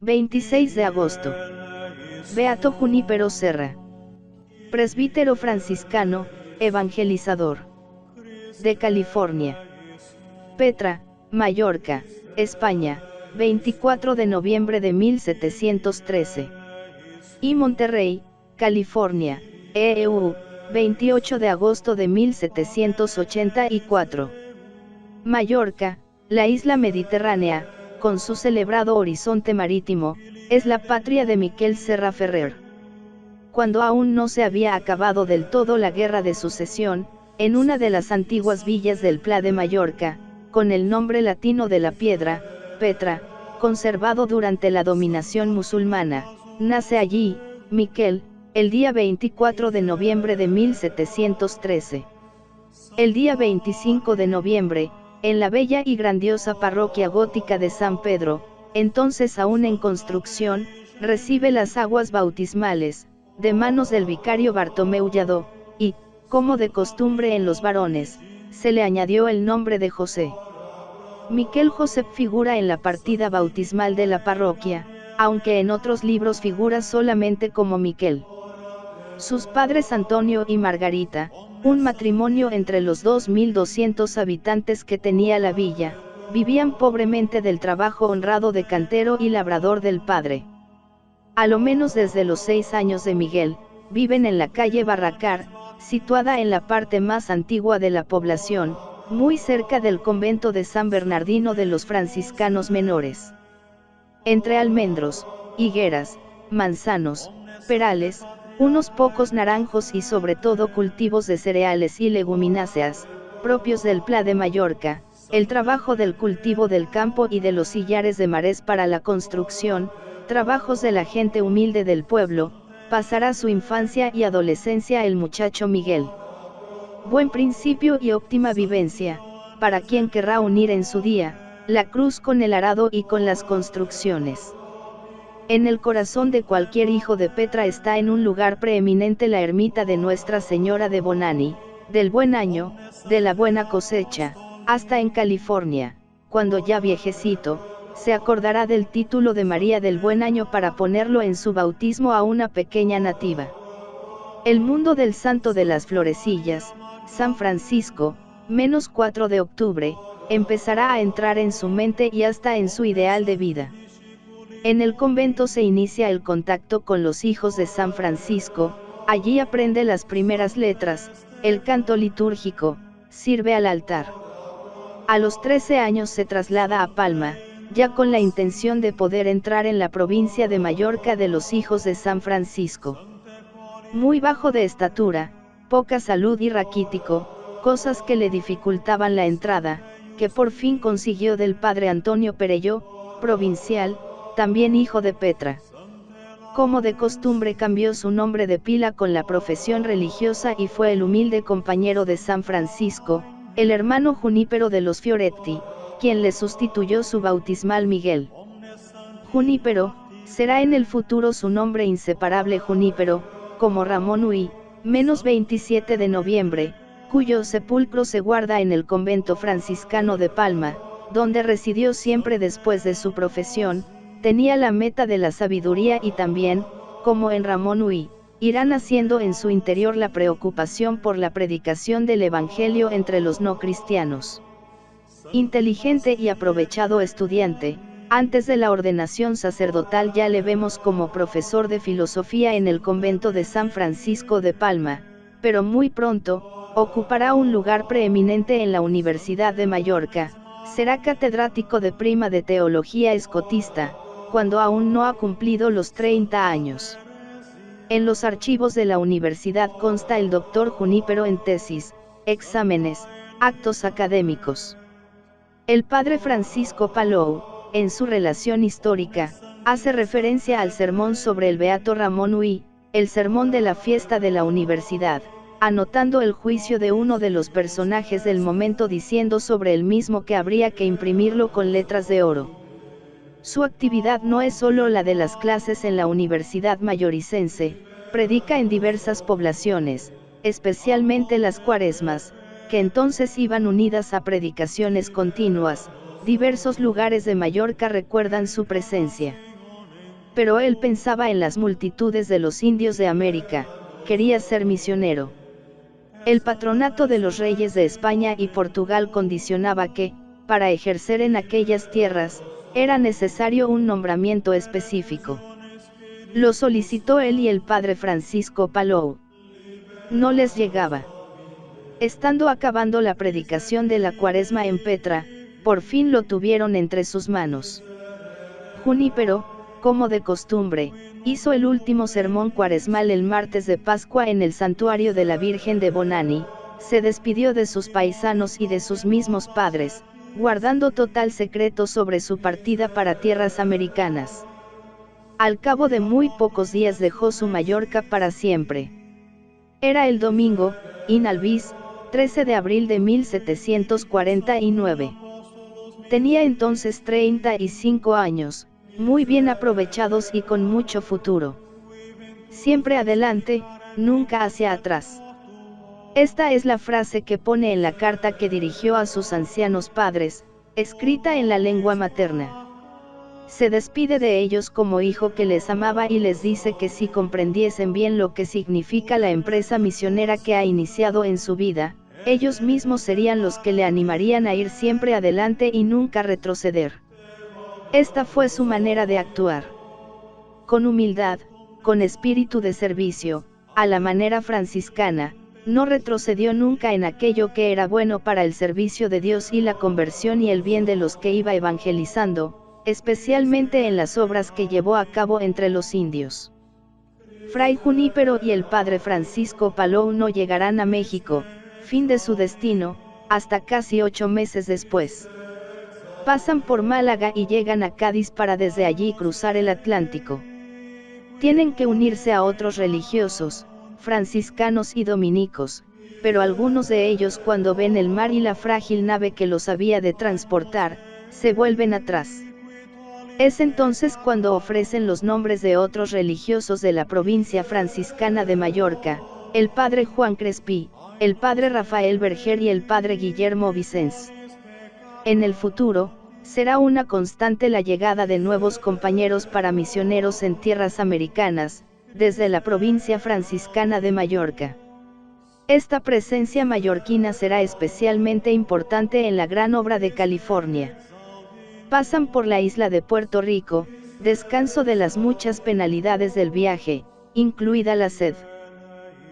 26 de agosto. Beato Junípero Serra. Presbítero franciscano, evangelizador. De California. Petra, Mallorca, España, 24 de noviembre de 1713. Y Monterrey, California, EU, 28 de agosto de 1784. Mallorca, la isla mediterránea, con su celebrado horizonte marítimo, es la patria de Miquel Serra Ferrer. Cuando aún no se había acabado del todo la guerra de sucesión, en una de las antiguas villas del Pla de Mallorca, con el nombre latino de la piedra, Petra, conservado durante la dominación musulmana, nace allí, Miquel, el día 24 de noviembre de 1713. El día 25 de noviembre, en la bella y grandiosa parroquia gótica de San Pedro, entonces aún en construcción, recibe las aguas bautismales, de manos del vicario Bartomeu Lladó, y, como de costumbre en los varones, se le añadió el nombre de José. Miquel Josep figura en la partida bautismal de la parroquia, aunque en otros libros figura solamente como Miquel. Sus padres Antonio y Margarita, un matrimonio entre los 2.200 habitantes que tenía la villa, vivían pobremente del trabajo honrado de cantero y labrador del padre. A lo menos desde los 6 años de Miguel, viven en la calle Barracar, situada en la parte más antigua de la población, muy cerca del convento de San Bernardino de los franciscanos menores. Entre almendros, higueras, manzanos, perales, unos pocos naranjos y sobre todo cultivos de cereales y legumináceas, propios del Pla de Mallorca, el trabajo del cultivo del campo y de los sillares de marés para la construcción, trabajos de la gente humilde del pueblo, pasará su infancia y adolescencia el muchacho Miguel. Buen principio y óptima vivencia, para quien querrá unir en su día, la cruz con el arado y con las construcciones. En el corazón de cualquier hijo de Petra está en un lugar preeminente la ermita de Nuestra Señora de Bonani, del buen año, de la buena cosecha, hasta en California, cuando ya viejecito, se acordará del título de María del Buen Año para ponerlo en su bautismo a una pequeña nativa. El mundo del Santo de las Florecillas, San Francisco, -4 de octubre, empezará a entrar en su mente y hasta en su ideal de vida. En el convento se inicia el contacto con los hijos de San Francisco, allí aprende las primeras letras, el canto litúrgico, sirve al altar. A los 13 años se traslada a Palma, ya con la intención de poder entrar en la provincia de Mallorca de los hijos de San Francisco. Muy bajo de estatura, poca salud y raquítico, cosas que le dificultaban la entrada, que por fin consiguió del padre Antonio Perelló, provincial, también hijo de Petra. Como de costumbre cambió su nombre de pila con la profesión religiosa y fue el humilde compañero de San Francisco, el hermano Junípero de los Fioretti, quien le sustituyó su bautismal Miguel. Junípero, será en el futuro su nombre inseparable Junípero, como Ramón Uy, -27 de noviembre, cuyo sepulcro se guarda en el convento franciscano de Palma, donde residió siempre después de su profesión, tenía la meta de la sabiduría y también, como en Ramón Uy, irá naciendo en su interior la preocupación por la predicación del Evangelio entre los no cristianos. Inteligente y aprovechado estudiante, antes de la ordenación sacerdotal ya le vemos como profesor de filosofía en el convento de San Francisco de Palma, pero muy pronto, ocupará un lugar preeminente en la Universidad de Mallorca, será catedrático de prima de teología escotista, cuando aún no ha cumplido los 30 años. En los archivos de la universidad consta el doctor Junípero en tesis, exámenes, actos académicos. El padre Francisco Palou, en su relación histórica, hace referencia al sermón sobre el beato Ramón Uy, el sermón de la fiesta de la universidad, anotando el juicio de uno de los personajes del momento diciendo sobre el mismo que habría que imprimirlo con letras de oro. Su actividad no es solo la de las clases en la Universidad Mayoricense, predica en diversas poblaciones, especialmente las cuaresmas, que entonces iban unidas a predicaciones continuas, diversos lugares de Mallorca recuerdan su presencia. Pero él pensaba en las multitudes de los indios de América, quería ser misionero. El patronato de los reyes de España y Portugal condicionaba que, para ejercer en aquellas tierras, era necesario un nombramiento específico. Lo solicitó él y el padre Francisco Palou. No les llegaba. Estando acabando la predicación de la Cuaresma en Petra, por fin lo tuvieron entre sus manos. Junípero, como de costumbre, hizo el último sermón cuaresmal el martes de Pascua en el santuario de la Virgen de Bonani, se despidió de sus paisanos y de sus mismos padres, guardando total secreto sobre su partida para tierras americanas. Al cabo de muy pocos días dejó su Mallorca para siempre. Era el domingo, in albis, 13 de abril de 1749. Tenía entonces 35 años, muy bien aprovechados y con mucho futuro. Siempre adelante, nunca hacia atrás. Esta es la frase que pone en la carta que dirigió a sus ancianos padres, escrita en la lengua materna. Se despide de ellos como hijo que les amaba y les dice que si comprendiesen bien lo que significa la empresa misionera que ha iniciado en su vida, ellos mismos serían los que le animarían a ir siempre adelante y nunca retroceder. Esta fue su manera de actuar. Con humildad, con espíritu de servicio, a la manera franciscana, no retrocedió nunca en aquello que era bueno para el servicio de Dios y la conversión y el bien de los que iba evangelizando, especialmente en las obras que llevó a cabo entre los indios. Fray Junípero y el padre Francisco Palou no llegarán a México, fin de su destino, hasta casi 8 meses después. Pasan por Málaga y llegan a Cádiz para desde allí cruzar el Atlántico. Tienen que unirse a otros religiosos, franciscanos y dominicos, pero algunos de ellos cuando ven el mar y la frágil nave que los había de transportar, se vuelven atrás. Es entonces cuando ofrecen los nombres de otros religiosos de la provincia franciscana de Mallorca, el padre Juan Crespí, el padre Rafael Berger y el padre Guillermo Vicens. En el futuro, será una constante la llegada de nuevos compañeros para misioneros en tierras americanas, desde la provincia franciscana de Mallorca. Esta presencia mallorquina será especialmente importante en la gran obra de California. Pasan por la isla de Puerto Rico, descanso de las muchas penalidades del viaje, incluida la sed.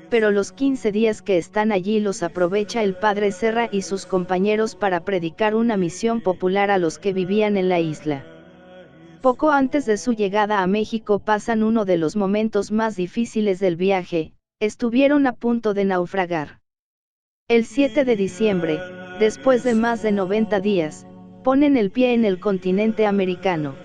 Pero los 15 días que están allí los aprovecha el padre Serra y sus compañeros para predicar una misión popular a los que vivían en la isla. Poco antes de su llegada a México pasan uno de los momentos más difíciles del viaje, estuvieron a punto de naufragar. El 7 de diciembre, después de más de 90 días, ponen el pie en el continente americano.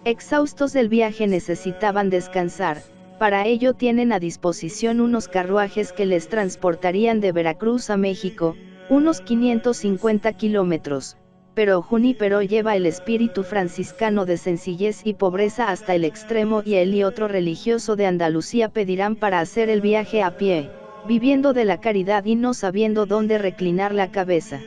Exhaustos del viaje necesitaban descansar, para ello tienen a disposición unos carruajes que les transportarían de Veracruz a México, unos 550 kilómetros, pero Junípero lleva el espíritu franciscano de sencillez y pobreza hasta el extremo y él y otro religioso de Andalucía pedirán para hacer el viaje a pie, viviendo de la caridad y no sabiendo dónde reclinar la cabeza.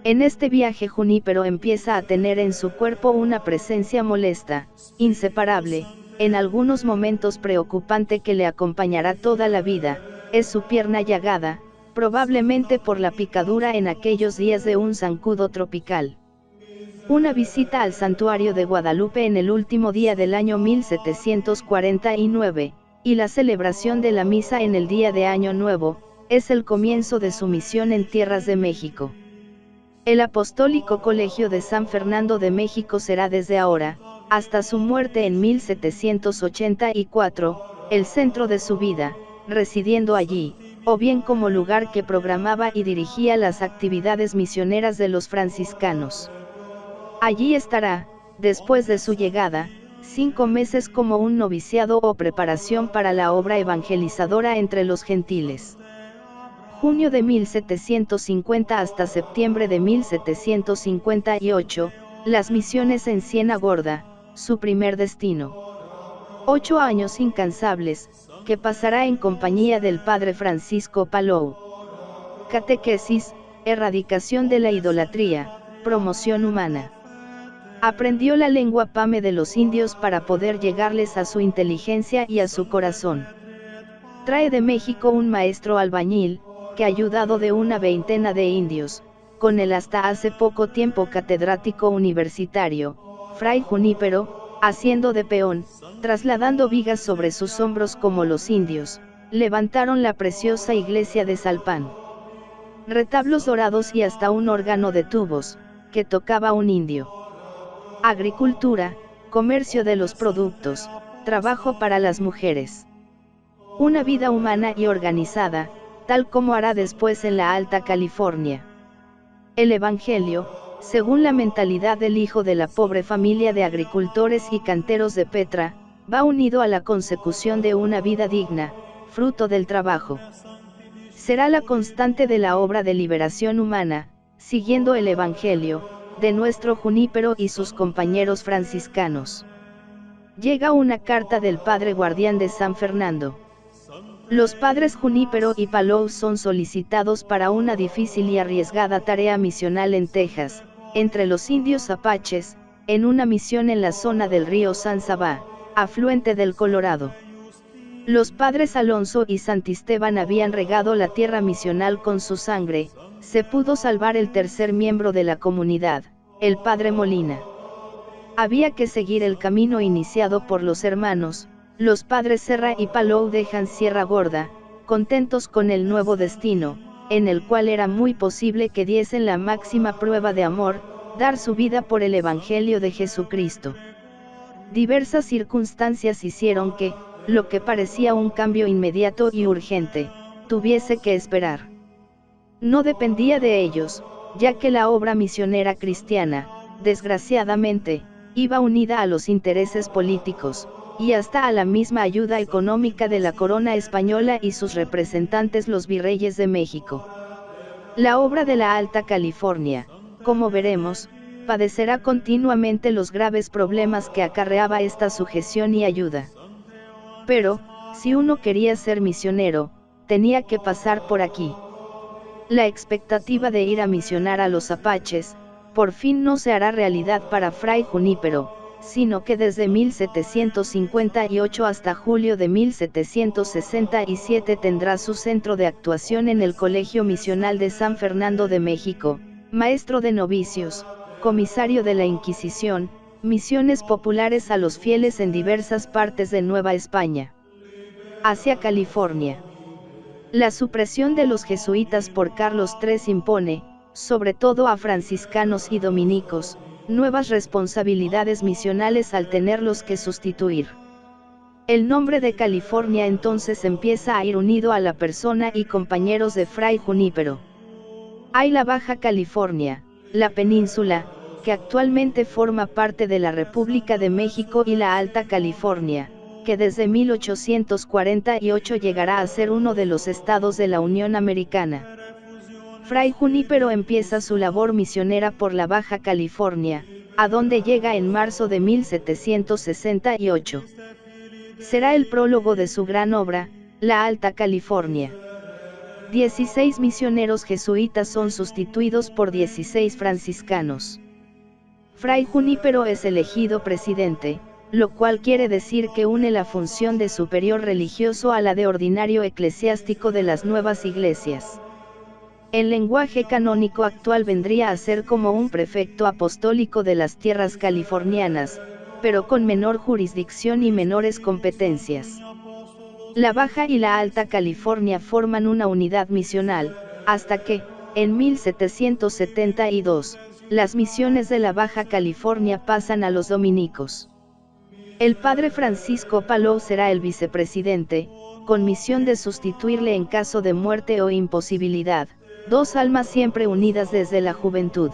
En este viaje Junípero empieza a tener en su cuerpo una presencia molesta, inseparable, en algunos momentos preocupante que le acompañará toda la vida, es su pierna llagada, probablemente por la picadura en aquellos días de un zancudo tropical. Una visita al santuario de Guadalupe en el último día del año 1749, y la celebración de la misa en el día de Año Nuevo, es el comienzo de su misión en tierras de México. El Apostólico Colegio de San Fernando de México será desde ahora, hasta su muerte en 1784, el centro de su vida, residiendo allí, o bien como lugar que programaba y dirigía las actividades misioneras de los franciscanos. Allí estará, después de su llegada, 5 meses como un noviciado o preparación para la obra evangelizadora entre los gentiles. Junio de 1750 hasta septiembre de 1758, las misiones en Siena Gorda, su primer destino. 8 años incansables, que pasará en compañía del padre Francisco Palou. Catequesis, erradicación de la idolatría, promoción humana. Aprendió la lengua pame de los indios para poder llegarles a su inteligencia y a su corazón. Trae de México un maestro albañil, que ayudado de una veintena de indios, con el hasta hace poco tiempo catedrático universitario, Fray Junípero, haciendo de peón, trasladando vigas sobre sus hombros como los indios, levantaron la preciosa iglesia de Salpán. Retablos dorados y hasta un órgano de tubos, que tocaba un indio. Agricultura, comercio de los productos, trabajo para las mujeres. Una vida humana y organizada, tal como hará después en la Alta California. El Evangelio, según la mentalidad del hijo de la pobre familia de agricultores y canteros de Petra, va unido a la consecución de una vida digna, fruto del trabajo. Será la constante de la obra de liberación humana, siguiendo el Evangelio, de nuestro Junípero y sus compañeros franciscanos. Llega una carta del padre guardián de San Fernando. Los padres Junípero y Palou son solicitados para una difícil y arriesgada tarea misional en Texas, entre los indios apaches, en una misión en la zona del río San Sabá, afluente del Colorado. Los padres Alonso y Santisteban habían regado la tierra misional con su sangre, se pudo salvar el tercer miembro de la comunidad, el padre Molina. Había que seguir el camino iniciado por los hermanos. Los padres Serra y Palou dejan Sierra Gorda, contentos con el nuevo destino, en el cual era muy posible que diesen la máxima prueba de amor, dar su vida por el Evangelio de Jesucristo. Diversas circunstancias hicieron que, lo que parecía un cambio inmediato y urgente, tuviese que esperar. No dependía de ellos, ya que la obra misionera cristiana, desgraciadamente, iba unida a los intereses políticos, y hasta a la misma ayuda económica de la corona española y sus representantes los virreyes de México. La obra de la Alta California, como veremos, padecerá continuamente los graves problemas que acarreaba esta sujeción y ayuda. Pero, si uno quería ser misionero, tenía que pasar por aquí. La expectativa de ir a misionar a los apaches, por fin no se hará realidad para Fray Junípero, sino que desde 1758 hasta julio de 1767 tendrá su centro de actuación en el Colegio Misional de San Fernando de México, maestro de novicios, comisario de la Inquisición, misiones populares a los fieles en diversas partes de Nueva España. Hacia California. La supresión de los jesuitas por Carlos III impone, sobre todo a franciscanos y dominicos, nuevas responsabilidades misionales al tenerlos que sustituir. El nombre de California entonces empieza a ir unido a la persona y compañeros de Fray Junípero. Hay la Baja California, la península, que actualmente forma parte de la República de México, y la Alta California, que desde 1848 llegará a ser uno de los estados de la Unión Americana. Fray Junípero empieza su labor misionera por la Baja California, a donde llega en marzo de 1768. Será el prólogo de su gran obra, la Alta California. 16 misioneros jesuitas son sustituidos por 16 franciscanos. Fray Junípero es elegido presidente, lo cual quiere decir que une la función de superior religioso a la de ordinario eclesiástico de las nuevas iglesias. En lenguaje canónico actual vendría a ser como un prefecto apostólico de las tierras californianas, pero con menor jurisdicción y menores competencias. La Baja y la Alta California forman una unidad misional, hasta que, en 1772, las misiones de la Baja California pasan a los dominicos. El padre Francisco Palou será el vicepresidente, con misión de sustituirle en caso de muerte o imposibilidad, dos almas siempre unidas desde la juventud.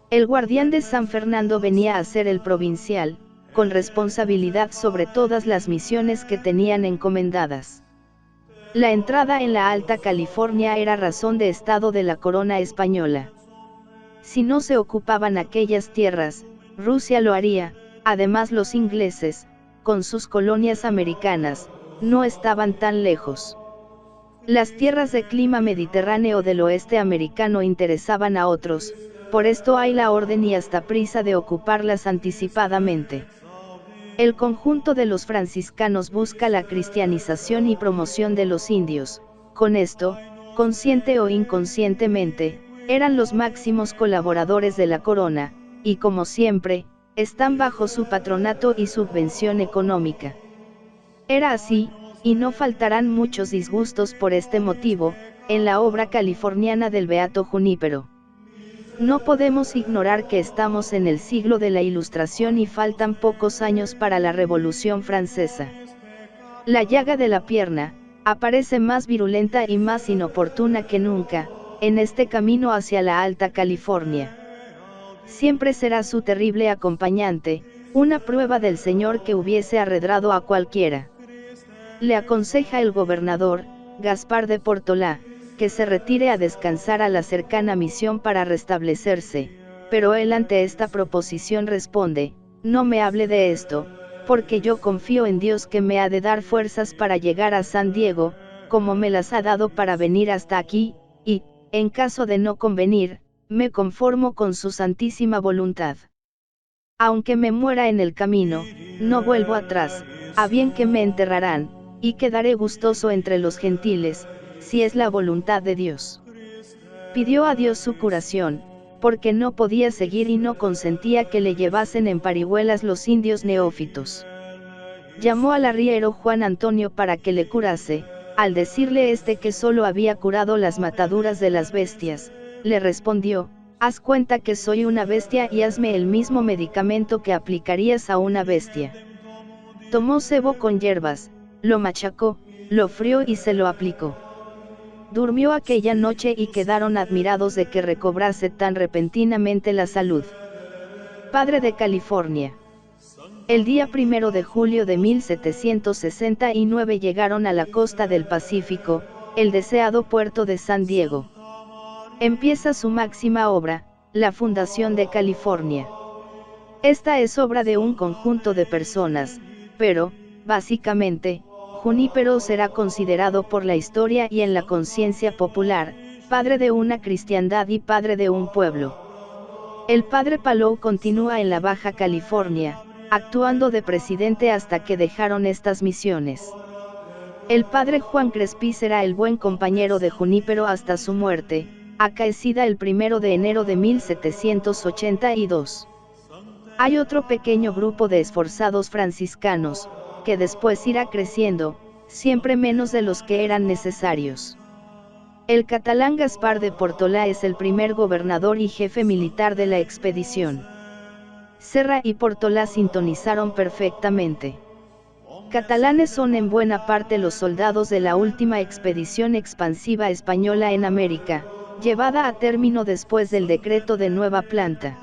El guardián de San Fernando venía a ser el provincial, con responsabilidad sobre todas las misiones que tenían encomendadas. La entrada en la Alta California era razón de estado de la corona española. Si no se ocupaban aquellas tierras, Rusia lo haría. Además, los ingleses, con sus colonias americanas, no estaban tan lejos. Las tierras de clima mediterráneo del oeste americano interesaban a otros, por esto hay la orden y hasta prisa de ocuparlas anticipadamente. El conjunto de los franciscanos busca la cristianización y promoción de los indios, con esto, consciente o inconscientemente, eran los máximos colaboradores de la corona, y como siempre, están bajo su patronato y subvención económica. Era así, y no faltarán muchos disgustos por este motivo, en la obra californiana del Beato Junípero. No podemos ignorar que estamos en el siglo de la Ilustración y faltan pocos años para la Revolución Francesa. La llaga de la pierna, aparece más virulenta y más inoportuna que nunca, en este camino hacia la Alta California. Siempre será su terrible acompañante, una prueba del Señor que hubiese arredrado a cualquiera. Le aconseja el gobernador, Gaspar de Portolá, que se retire a descansar a la cercana misión para restablecerse, pero él ante esta proposición responde: no me hable de esto, porque yo confío en Dios que me ha de dar fuerzas para llegar a San Diego, como me las ha dado para venir hasta aquí, y, en caso de no convenir, me conformo con su santísima voluntad. Aunque me muera en el camino, no vuelvo atrás, a bien que me enterrarán, y quedaré gustoso entre los gentiles, si es la voluntad de Dios. Pidió a Dios su curación, porque no podía seguir y no consentía que le llevasen en parihuelas los indios neófitos. Llamó al arriero Juan Antonio para que le curase. Al decirle que solo había curado las mataduras de las bestias, le respondió: haz cuenta que soy una bestia y hazme el mismo medicamento que aplicarías a una bestia. Tomó cebo con hierbas, lo machacó, lo frió y se lo aplicó. Durmió aquella noche y quedaron admirados de que recobrase tan repentinamente la salud. Padre de California. El día 1 de julio de 1769 llegaron a la costa del Pacífico, el deseado puerto de San Diego. Empieza su máxima obra, la fundación de California. Esta es obra de un conjunto de personas, pero, básicamente, Junípero será considerado por la historia y en la conciencia popular, padre de una cristiandad y padre de un pueblo. El padre Palou continúa en la Baja California, actuando de presidente hasta que dejaron estas misiones. El padre Juan Crespi será el buen compañero de Junípero hasta su muerte, acaecida el 1 de enero de 1782. Hay otro pequeño grupo de esforzados franciscanos, que después irá creciendo, siempre menos de los que eran necesarios. El catalán Gaspar de Portolá es el primer gobernador y jefe militar de la expedición. Serra y Portolá sintonizaron perfectamente. Catalanes son en buena parte los soldados de la última expedición expansiva española en América, llevada a término después del decreto de Nueva Planta.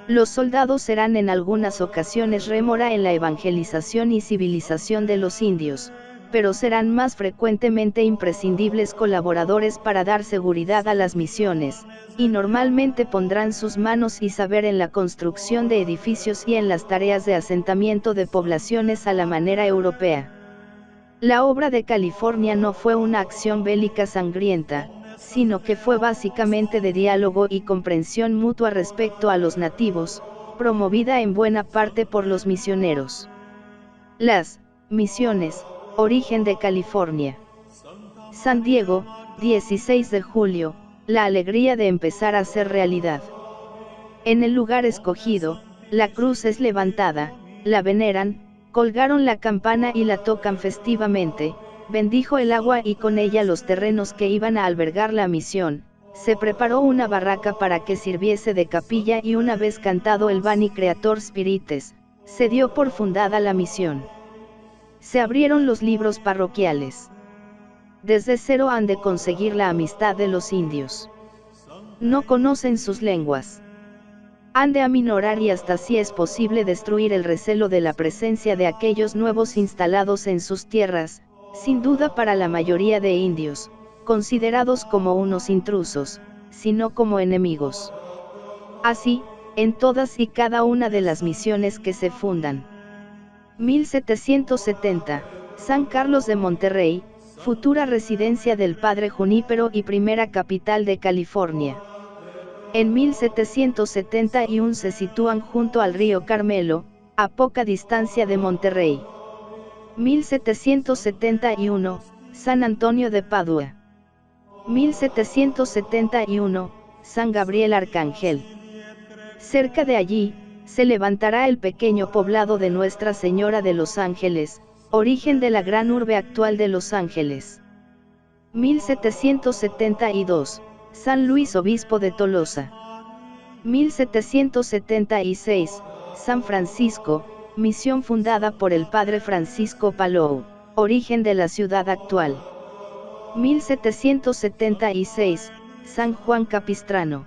Los soldados serán en algunas ocasiones rémora en la evangelización y civilización de los indios, pero serán más frecuentemente imprescindibles colaboradores para dar seguridad a las misiones, y normalmente pondrán sus manos y saber en la construcción de edificios y en las tareas de asentamiento de poblaciones a la manera europea. La obra de California no fue una acción bélica sangrienta, sino que fue básicamente de diálogo y comprensión mutua respecto a los nativos, promovida en buena parte por los misioneros. Las misiones, origen de California. San Diego, 16 de julio, la alegría de empezar a ser realidad. En el lugar escogido, la cruz es levantada, la veneran, colgaron la campana y la tocan festivamente. Bendijo el agua y con ella los terrenos que iban a albergar la misión, se preparó una barraca para que sirviese de capilla y una vez cantado el Vani Creator Spirites, se dio por fundada la misión. Se abrieron los libros parroquiales. Desde cero han de conseguir la amistad de los indios. No conocen sus lenguas. Han de aminorar y hasta si es posible destruir el recelo de la presencia de aquellos nuevos instalados en sus tierras, sin duda para la mayoría de indios, considerados como unos intrusos, sino como enemigos. Así, en todas y cada una de las misiones que se fundan. 1770, San Carlos de Monterrey, futura residencia del Padre Junípero y primera capital de California. En 1771 se sitúan junto al río Carmelo, a poca distancia de Monterrey. 1771, San Antonio de Padua. 1771, San Gabriel Arcángel. Cerca de allí, se levantará el pequeño poblado de Nuestra Señora de los Ángeles, origen de la gran urbe actual de Los Ángeles. 1772, San Luis Obispo de Tolosa. 1776, San Francisco, misión fundada por el Padre Francisco Palou, origen de la ciudad actual. 1776, San Juan Capistrano.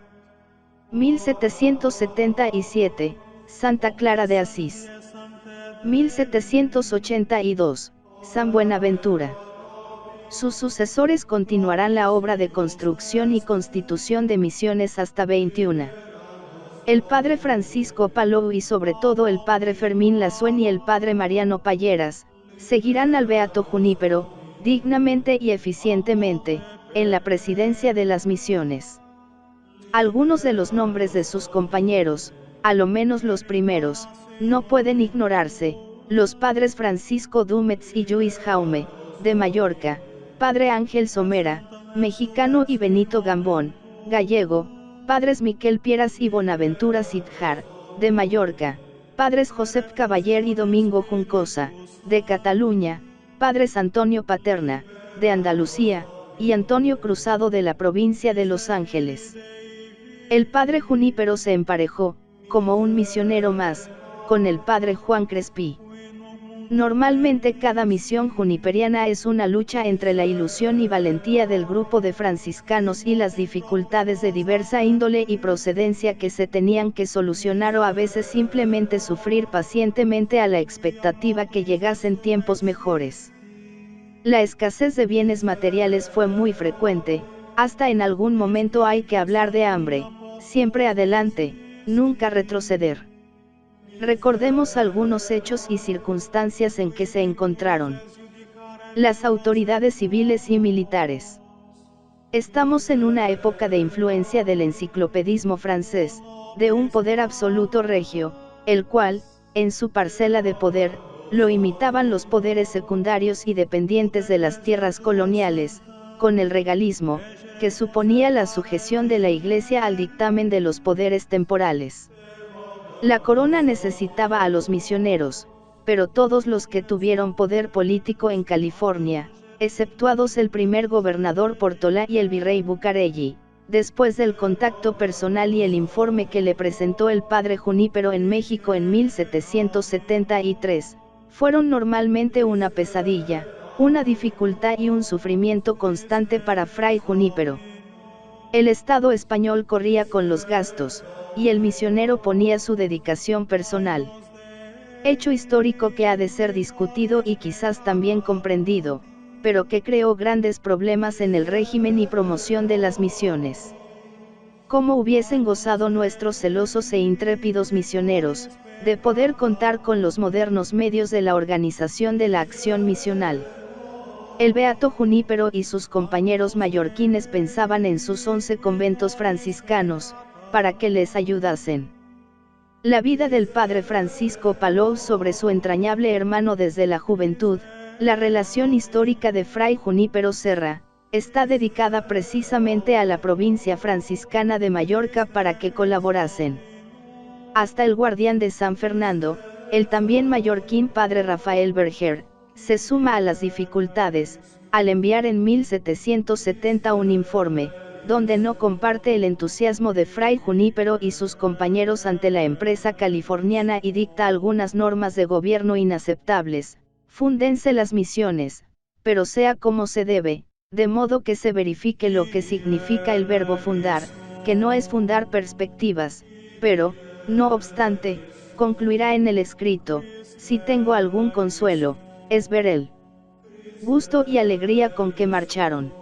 1777, Santa Clara de Asís. 1782, San Buenaventura. Sus sucesores continuarán la obra de construcción y constitución de misiones hasta 21. El padre Francisco Palou y sobre todo el padre Fermín Lasuen y el padre Mariano Palleras, seguirán al Beato Junípero, dignamente y eficientemente, en la presidencia de las misiones. Algunos de los nombres de sus compañeros, a lo menos los primeros, no pueden ignorarse: los padres Francisco Dúmez y Lluís Jaume, de Mallorca, padre Ángel Somera, mexicano, y Benito Gambón, gallego, padres Miquel Pieras y Bonaventura Sitjar, de Mallorca, padres Josep Caballer y Domingo Juncosa, de Cataluña, padres Antonio Paterna, de Andalucía, y Antonio Cruzado de la provincia de Los Ángeles. El padre Junípero se emparejó, como un misionero más, con el padre Juan Crespí. Normalmente cada misión juniperiana es una lucha entre la ilusión y valentía del grupo de franciscanos y las dificultades de diversa índole y procedencia que se tenían que solucionar, o a veces simplemente sufrir pacientemente a la expectativa que llegasen tiempos mejores. La escasez de bienes materiales fue muy frecuente, hasta en algún momento hay que hablar de hambre. Siempre adelante, nunca retroceder. Recordemos algunos hechos y circunstancias en que se encontraron las autoridades civiles y militares. Estamos en una época de influencia del enciclopedismo francés, de un poder absoluto regio, el cual, en su parcela de poder, lo imitaban los poderes secundarios y dependientes de las tierras coloniales, con el regalismo, que suponía la sujeción de la Iglesia al dictamen de los poderes temporales. La corona necesitaba a los misioneros, pero todos los que tuvieron poder político en California, exceptuados el primer gobernador Portola y el virrey Bucarelli, después del contacto personal y el informe que le presentó el padre Junípero en México en 1773, fueron normalmente una pesadilla, una dificultad y un sufrimiento constante para Fray Junípero. El Estado español corría con los gastos, y el misionero ponía su dedicación personal. Hecho histórico que ha de ser discutido y quizás también comprendido, pero que creó grandes problemas en el régimen y promoción de las misiones. ¿Cómo hubiesen gozado nuestros celosos e intrépidos misioneros, de poder contar con los modernos medios de la organización de la acción misional? El Beato Junípero y sus compañeros mallorquines pensaban en sus 11 conventos franciscanos, para que les ayudasen. La vida del padre Francisco Palou sobre su entrañable hermano desde la juventud, la relación histórica de Fray Junípero Serra, está dedicada precisamente a la provincia franciscana de Mallorca para que colaborasen. Hasta el guardián de San Fernando, el también mallorquín padre Rafael Berger, se suma a las dificultades, al enviar en 1770 un informe, donde no comparte el entusiasmo de Fray Junípero y sus compañeros ante la empresa californiana y dicta algunas normas de gobierno inaceptables: fúndense las misiones, pero sea como se debe, de modo que se verifique lo que significa el verbo fundar, que no es fundar perspectivas, pero, no obstante, concluirá en el escrito: si tengo algún consuelo, es ver el gusto y alegría con que marcharon.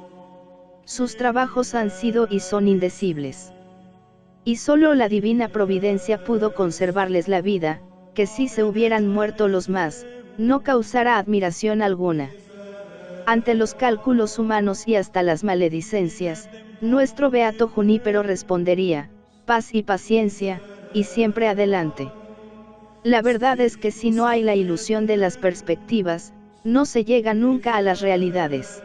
Sus trabajos han sido y son indecibles. Y solo la divina providencia pudo conservarles la vida, que si se hubieran muerto los más, no causara admiración alguna. Ante los cálculos humanos y hasta las maledicencias, nuestro Beato Junípero respondería: paz y paciencia, y siempre adelante. La verdad es que si no hay la ilusión de las perspectivas, no se llega nunca a las realidades.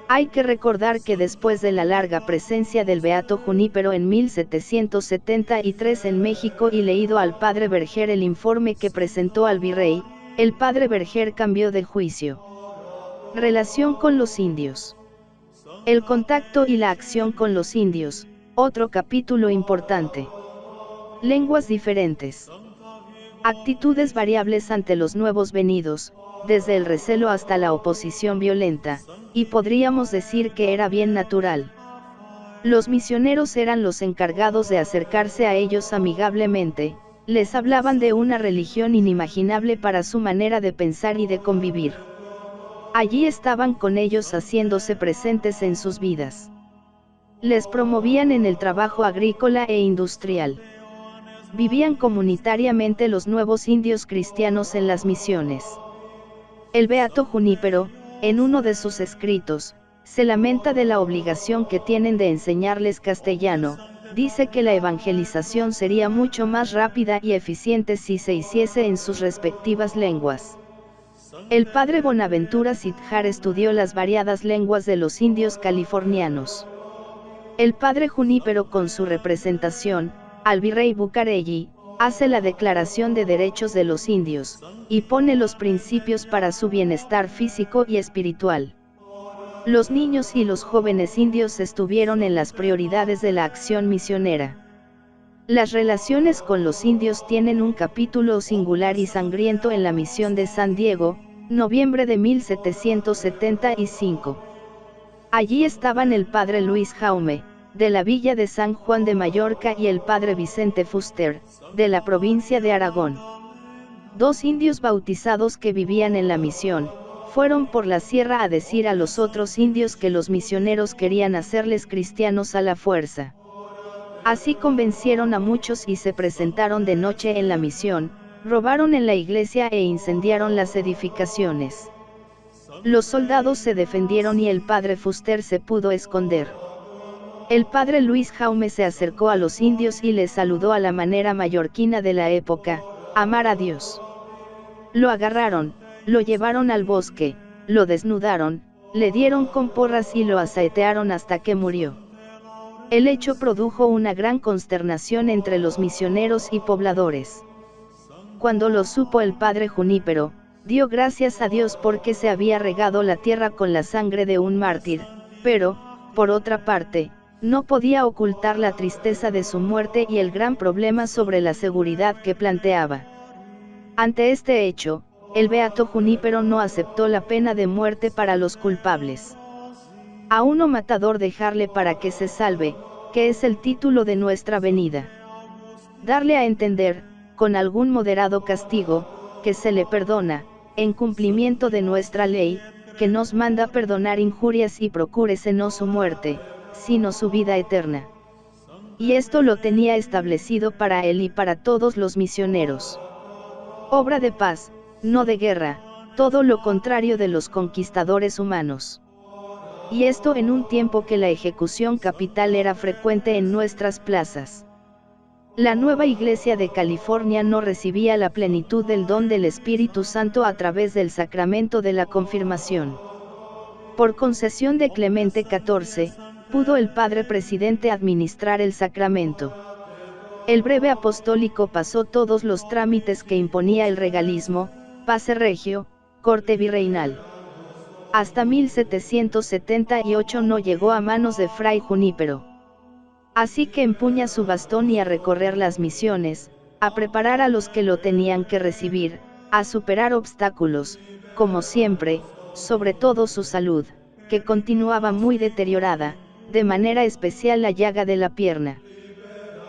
Hay que recordar que después de la larga presencia del Beato Junípero en 1773 en México y leído al padre Berger el informe que presentó al virrey, el padre Berger cambió de juicio. Relación con los indios. El contacto y la acción con los indios, otro capítulo importante. Lenguas diferentes. Actitudes variables ante los nuevos venidos, desde el recelo hasta la oposición violenta, y podríamos decir que era bien natural. Los misioneros eran los encargados de acercarse a ellos amigablemente, les hablaban de una religión inimaginable para su manera de pensar y de convivir. Allí estaban con ellos haciéndose presentes en sus vidas. Les promovían en el trabajo agrícola e industrial. Vivían comunitariamente los nuevos indios cristianos en las misiones. El Beato Junípero, en uno de sus escritos, se lamenta de la obligación que tienen de enseñarles castellano, dice que la evangelización sería mucho más rápida y eficiente si se hiciese en sus respectivas lenguas. El padre Bonaventura Sitjar estudió las variadas lenguas de los indios californianos. El padre Junípero con su representación, al virrey Bucarelli, hace la Declaración de Derechos de los Indios, y pone los principios para su bienestar físico y espiritual. Los niños y los jóvenes indios estuvieron en las prioridades de la acción misionera. Las relaciones con los indios tienen un capítulo singular y sangriento en la misión de San Diego, noviembre de 1775. Allí estaban el padre Luis Jaume, de la villa de San Juan de Mallorca y el padre Vicente Fuster, de la provincia de Aragón. Dos indios bautizados que vivían en la misión, fueron por la sierra a decir a los otros indios que los misioneros querían hacerles cristianos a la fuerza. Así convencieron a muchos y se presentaron de noche en la misión, robaron en la iglesia e incendiaron las edificaciones. Los soldados se defendieron y el padre Fuster se pudo esconder. El padre Luis Jaume se acercó a los indios y les saludó a la manera mallorquina de la época, amar a Dios. Lo agarraron, lo llevaron al bosque, lo desnudaron, le dieron con porras y lo asaetearon hasta que murió. El hecho produjo una gran consternación entre los misioneros y pobladores. Cuando lo supo el padre Junípero, dio gracias a Dios porque se había regado la tierra con la sangre de un mártir, pero, por otra parte, no podía ocultar la tristeza de su muerte y el gran problema sobre la seguridad que planteaba. Ante este hecho, el Beato Junípero no aceptó la pena de muerte para los culpables. A uno matador dejarle para que se salve, que es el título de nuestra venida. Darle a entender, con algún moderado castigo, que se le perdona, en cumplimiento de nuestra ley, que nos manda perdonar injurias y procúrese no su muerte, sino su vida eterna. Y esto lo tenía establecido para él y para todos los misioneros. Obra de paz, no de guerra, todo lo contrario de los conquistadores humanos. Y esto en un tiempo que la ejecución capital era frecuente en nuestras plazas. La nueva Iglesia de California no recibía la plenitud del don del Espíritu Santo a través del sacramento de la confirmación. Por concesión de Clemente XIV, pudo el padre presidente administrar el sacramento. El breve apostólico pasó todos los trámites que imponía el regalismo, pase regio, corte virreinal. Hasta 1778 no llegó a manos de Fray Junípero. Así que empuña su bastón y a recorrer las misiones, a preparar a los que lo tenían que recibir, a superar obstáculos, como siempre, sobre todo su salud, que continuaba muy deteriorada, de manera especial la llaga de la pierna.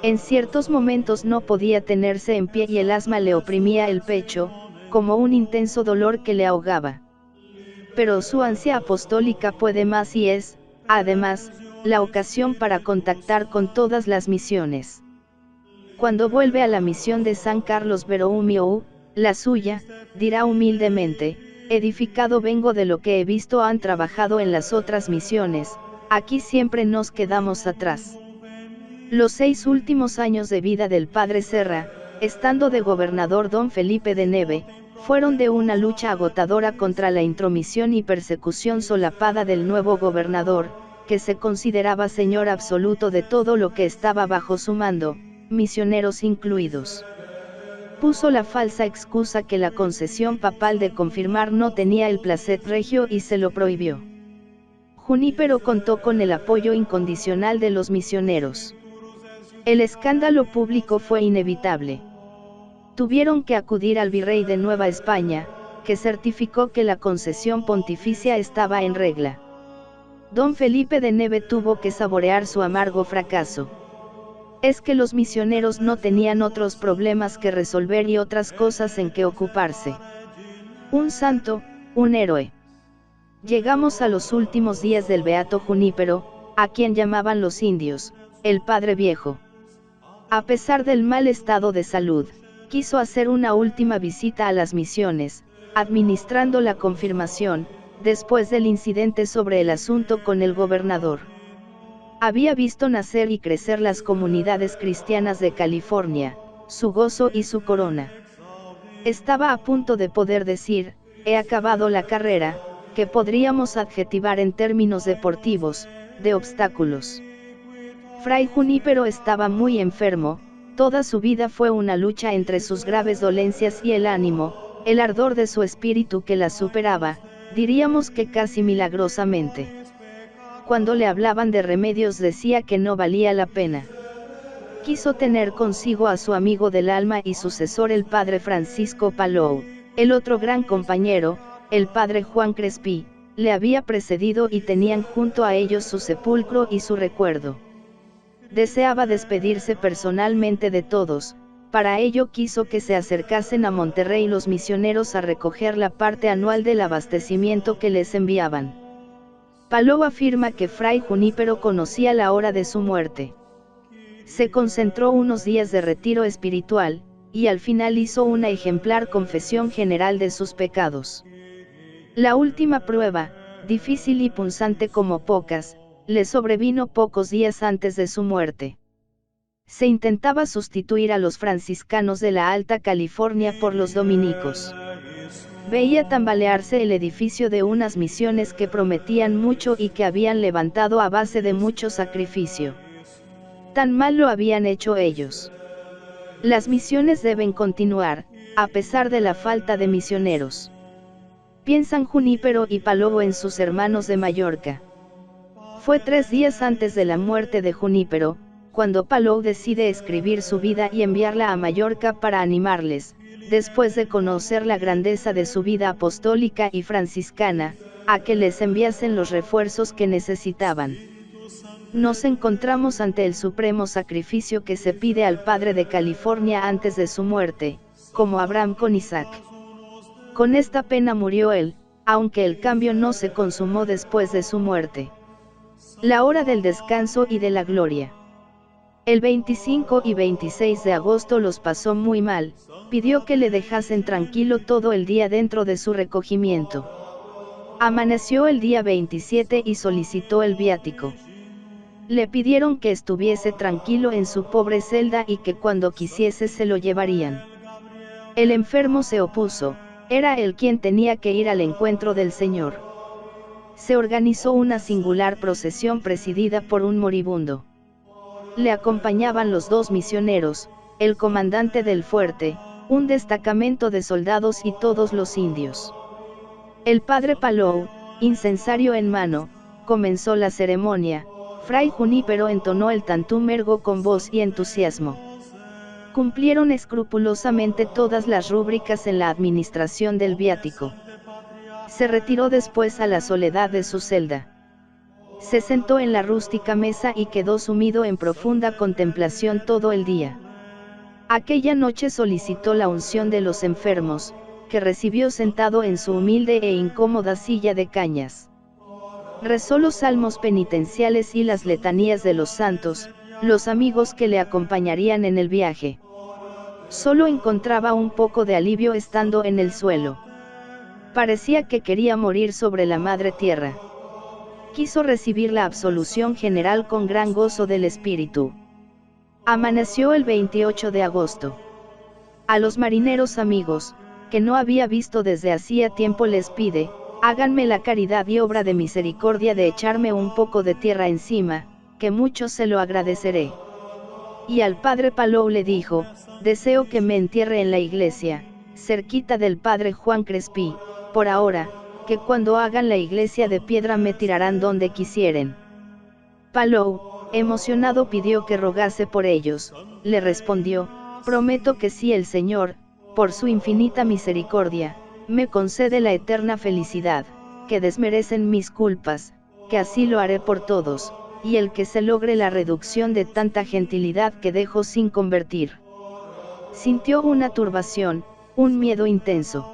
En ciertos momentos no podía tenerse en pie y el asma le oprimía el pecho, como un intenso dolor que le ahogaba. Pero su ansia apostólica puede más y es, además, la ocasión para contactar con todas las misiones. Cuando vuelve a la misión de San Carlos Borromeo, la suya, dirá humildemente, edificado vengo de lo que he visto han trabajado en las otras misiones, aquí siempre nos quedamos atrás. Los 6 últimos años de vida del padre Serra, estando de gobernador don Felipe de Neve, fueron de una lucha agotadora contra la intromisión y persecución solapada del nuevo gobernador, que se consideraba señor absoluto de todo lo que estaba bajo su mando, misioneros incluidos. Puso la falsa excusa que la concesión papal de confirmar no tenía el placet regio y se lo prohibió. Junípero contó con el apoyo incondicional de los misioneros. El escándalo público fue inevitable. Tuvieron que acudir al virrey de Nueva España, que certificó que la concesión pontificia estaba en regla. Don Felipe de Neve tuvo que saborear su amargo fracaso. Es que los misioneros no tenían otros problemas que resolver y otras cosas en que ocuparse. Un santo, un héroe. Llegamos a los últimos días del beato Junípero, a quien llamaban los indios, el Padre Viejo. A pesar del mal estado de salud, quiso hacer una última visita a las misiones, administrando la confirmación, después del incidente sobre el asunto con el gobernador. Había visto nacer y crecer las comunidades cristianas de California, su gozo y su corona. Estaba a punto de poder decir, he acabado la carrera, que podríamos adjetivar en términos deportivos, de obstáculos. Fray Junípero estaba muy enfermo, toda su vida fue una lucha entre sus graves dolencias y el ánimo, el ardor de su espíritu que las superaba, diríamos que casi milagrosamente. Cuando le hablaban de remedios decía que no valía la pena. Quiso tener consigo a su amigo del alma y sucesor el padre Francisco Palou, el otro gran compañero, el padre Juan Crespí, le había precedido y tenían junto a ellos su sepulcro y su recuerdo. Deseaba despedirse personalmente de todos, para ello quiso que se acercasen a Monterrey los misioneros a recoger la parte anual del abastecimiento que les enviaban. Palou afirma que Fray Junípero conocía la hora de su muerte. Se concentró unos días de retiro espiritual, y al final hizo una ejemplar confesión general de sus pecados. La última prueba, difícil y punzante como pocas, le sobrevino pocos días antes de su muerte. Se intentaba sustituir a los franciscanos de la Alta California por los dominicos. Veía tambalearse el edificio de unas misiones que prometían mucho y que habían levantado a base de mucho sacrificio. Tan mal lo habían hecho ellos. Las misiones deben continuar, a pesar de la falta de misioneros. Piensan Junípero y Palou en sus hermanos de Mallorca. Fue 3 días antes de la muerte de Junípero, cuando Palou decide escribir su vida y enviarla a Mallorca para animarles, después de conocer la grandeza de su vida apostólica y franciscana, a que les enviasen los refuerzos que necesitaban. Nos encontramos ante el supremo sacrificio que se pide al padre de California antes de su muerte, como Abraham con Isaac. Con esta pena murió él, aunque el cambio no se consumó después de su muerte. La hora del descanso y de la gloria. El 25 y 26 de agosto los pasó muy mal, pidió que le dejasen tranquilo todo el día dentro de su recogimiento. Amaneció el día 27 y solicitó el viático. Le pidieron que estuviese tranquilo en su pobre celda y que cuando quisiese se lo llevarían. El enfermo se opuso, era él quien tenía que ir al encuentro del Señor. Se organizó una singular procesión presidida por un moribundo. Le acompañaban los 2 misioneros, el comandante del fuerte, un destacamento de soldados y todos los indios. El padre Palou, incensario en mano, comenzó la ceremonia. Fray Junípero entonó el Tantum Ergo con voz y entusiasmo. Cumplieron escrupulosamente todas las rúbricas en la administración del viático. Se retiró después a la soledad de su celda. Se sentó en la rústica mesa y quedó sumido en profunda contemplación todo el día. Aquella noche solicitó la unción de los enfermos, que recibió sentado en su humilde e incómoda silla de cañas. Rezó los salmos penitenciales y las letanías de los santos, los amigos que le acompañarían en el viaje. Solo encontraba un poco de alivio estando en el suelo. Parecía que quería morir sobre la madre tierra. Quiso recibir la absolución general con gran gozo del espíritu. Amaneció el 28 de agosto. A los marineros amigos, que no había visto desde hacía tiempo, les pide, háganme la caridad y obra de misericordia de echarme un poco de tierra encima, que mucho se lo agradeceré. Y al padre Palou le dijo, deseo que me entierre en la iglesia, cerquita del padre Juan Crespí, por ahora, que cuando hagan la iglesia de piedra me tirarán donde quisieren. Palou, emocionado, pidió que rogase por ellos. Le respondió, prometo que si el Señor, por su infinita misericordia, me concede la eterna felicidad, que desmerecen mis culpas, que así lo haré por todos, y el que se logre la reducción de tanta gentilidad que dejo sin convertir. Sintió una turbación, un miedo intenso.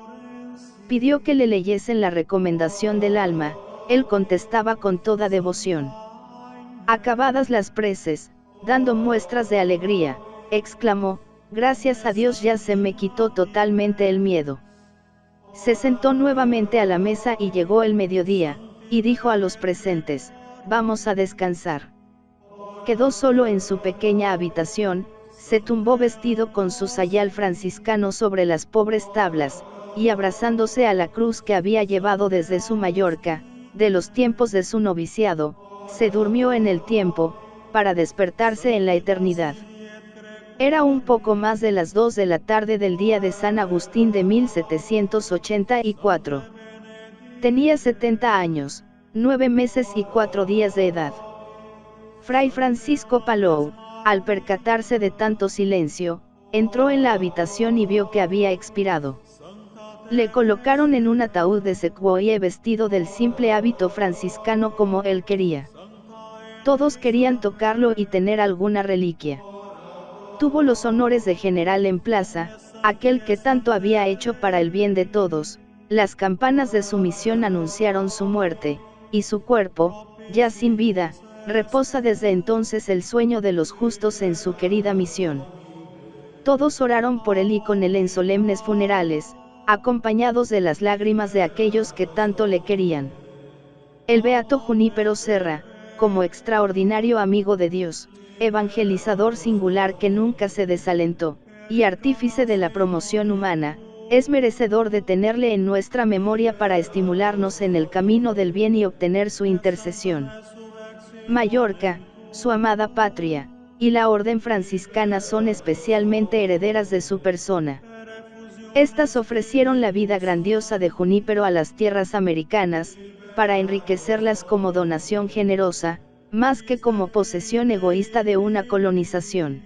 Pidió que le leyesen la recomendación del alma, él contestaba con toda devoción. Acabadas las preces, dando muestras de alegría, exclamó, gracias a Dios ya se me quitó totalmente el miedo. Se sentó nuevamente a la mesa y llegó el mediodía, y dijo a los presentes, vamos a descansar. Quedó solo en su pequeña habitación, se tumbó vestido con su sayal franciscano sobre las pobres tablas, y abrazándose a la cruz que había llevado desde su Mallorca, de los tiempos de su noviciado, se durmió en el tiempo, para despertarse en la eternidad. Era un poco más de las 2 de la tarde del día de San Agustín de 1784. Tenía 70 años, 9 meses y 4 días de edad. Fray Francisco Palou, al percatarse de tanto silencio, entró en la habitación y vio que había expirado. Le colocaron en un ataúd de secuoya vestido del simple hábito franciscano como él quería. Todos querían tocarlo y tener alguna reliquia. Tuvo los honores de general en plaza, aquel que tanto había hecho para el bien de todos. Las campanas de su misión anunciaron su muerte, y su cuerpo, ya sin vida, reposa desde entonces el sueño de los justos en su querida misión. Todos oraron por él y con él en solemnes funerales, acompañados de las lágrimas de aquellos que tanto le querían. El beato Junípero Serra, como extraordinario amigo de Dios, evangelizador singular que nunca se desalentó, y artífice de la promoción humana, es merecedor de tenerle en nuestra memoria para estimularnos en el camino del bien y obtener su intercesión. Mallorca, su amada patria, y la orden franciscana son especialmente herederas de su persona. Estas ofrecieron la vida grandiosa de Junípero a las tierras americanas, para enriquecerlas como donación generosa, más que como posesión egoísta de una colonización.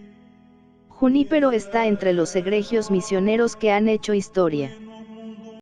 Junípero está entre los egregios misioneros que han hecho historia.